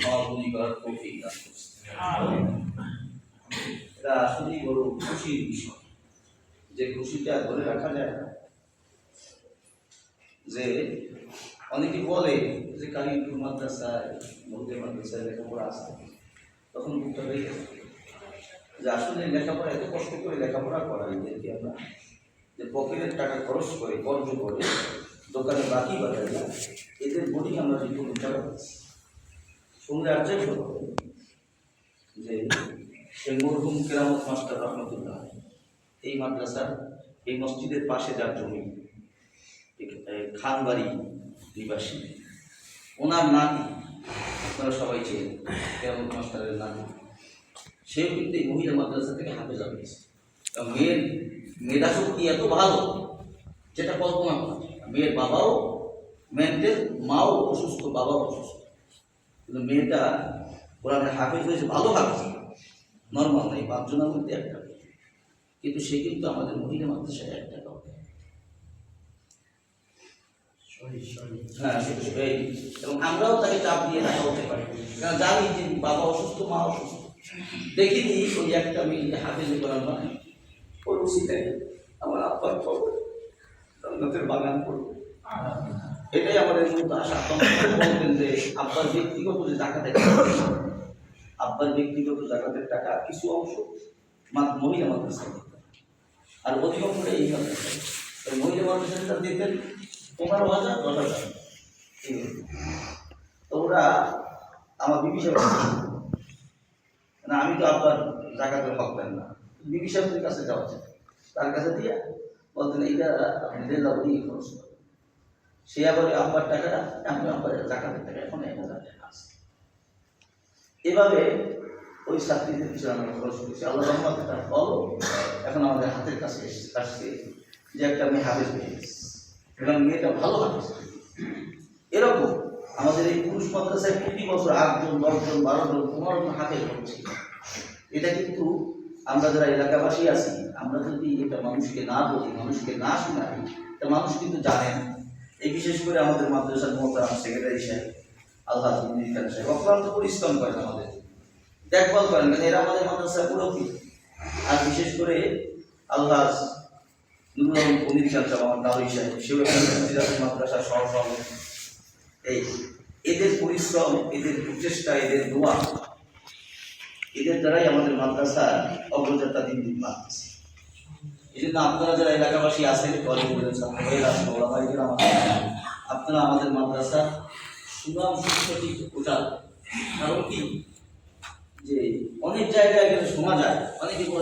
সমাপনী করার তৌফিক দান করছেন। এটা আসলেই বড় খুশির বিষয়, যে খুশিটা ধরে রাখা যায় না। যে অনেকে বলে যে কালিমপুর মাদ্রাসায় মধ্যে মাদ্রাসায় লেখাপড়া আসে, তখন বুকটা হয়ে গেছে যে আসলে লেখাপড়া এত কষ্ট করে লেখাপড়া করা এদেরকে আমরা যে পকেটের টাকা খরচ করে কর্জ করে দোকানে বাকি বাজায় না, এদের বডি আমরা রিপোর্ট টাকা পাচ্ছি। শুনলে আশ্চর্য হবে যে এই মরহুম কেরামত মাস্টার রহমতুল্লাহ এই মাদ্রাসার এই মসজিদের পাশে যার জমি খানবাড়ি নিবাসী, ওনার নাতি, আপনারা সবাই চেনেন কেরামত মাস্টারের নাতি, সেও কিন্তু এই মহিলা মাদ্রাসা থেকে হাফেজা হয়েছে। মেয়ের মেধাশক্তি এত ভালো যেটা কল্পনা করা। মেয়ের বাবাও মেন্টাল, মাও অসুস্থ, বাবাও অসুস্থ, কিন্তু মেয়েটা কোরআনে হাফেজ হয়েছে, ভালো হাফেজ, নর্মাল নেই, 5 জনের মধ্যে একটা, কিন্তু সে কিন্তু আমাদের মহিলা মাদ্রাসায় 1 টাকা হবে। হ্যাঁ, এবং আমরাও তাকে চাপ দিয়ে রাখা হতে পারি, কারণ জানি যে বাবা অসুস্থ, মা অসুস্থ, দেখিনি ওই একটা মেয়ে হাফেজ করার মানে ওর উচিতে আমার আব্বার খবর জান্নাতের বাগান করবো, এটাই আমাদের মূলত আশা। বলবেন যে আব্বার ব্যক্তিগত যে জাকাতের টাকা, আব্বার ব্যক্তিগত জাকাতের টাকা কিছু অংশ মহিলা মাদ্রাসায় দিতেন, আর অধিকাংশ এই মাদ্রাসায় মহিলা মাদ্রাসাটা দিতেন 15,000 10,000। তো ওরা আমার বিবি সাহেব, না আমি তো আব্বার জাকাতের হক দেন না, বিবি সাহেবের কাছে যাওয়া যায়, তার কাছে দিয়ে বলতেন এইটা আপনি দেওয়া দিয়ে খরচ করেন। সে আবার আব্বার টাকাটা আমি আব্বার জাকাতের টাকা এখন 1,000 টাকা আছে। এভাবে ওই ছাত্রীদের পিছনে আমরা খরচ করেছি। আল্লাহ রহমতে তার ফল এখন আমাদের হাতের কাছে আসছে, যে একটা মেয়ে হাফেজ পেয়ে গেছে এবং মেয়েটা ভালো হাফেজ। এরকম আমাদের এই পুরুষ মাদ্রাসায় প্রতি বছর 8 জন 10 জন 12 জন 15 জন হাফেজ হচ্ছে। এটা কিন্তু আমরা যারা এলাকাবাসী আছি, আমরা যদি এটা মানুষকে না বলি, মানুষকে না শোনাই, তা মানুষ কিন্তু জানে না। এই বিশেষ করে আমাদের মাদ্রাসার মোহতারাম সেক্রেটারি সাহেব আল্লাহ সাহেব অক্লান্ত পরিশ্রম করেন, আমাদের দেখভাল করেন, কারণ এরা আমাদের মাদ্রাসার মুরব্বী। আর বিশেষ করে আল্লাহ নুরুল আলম পনির খান সাহেব আমার দাওয়ী সাহেব, সেও মাদ্রাসার সহসভাপতি। এই এদের পরিশ্রম, এদের প্রচেষ্টা, এদের দোয়া, এদের দ্বারাই আমাদের মাদ্রাসার অগ্রযাত্রা দিন দিন বাড়তেছে। এই জন্য আপনারা যারা এলাকাবাসী আছেন, আপনারা আমাদের মাদ্রাসা সুনাম সুখ্যাতি প্রচার, কারণ কি যে অনেক জায়গায় গেলে শোনা যায় অনেকে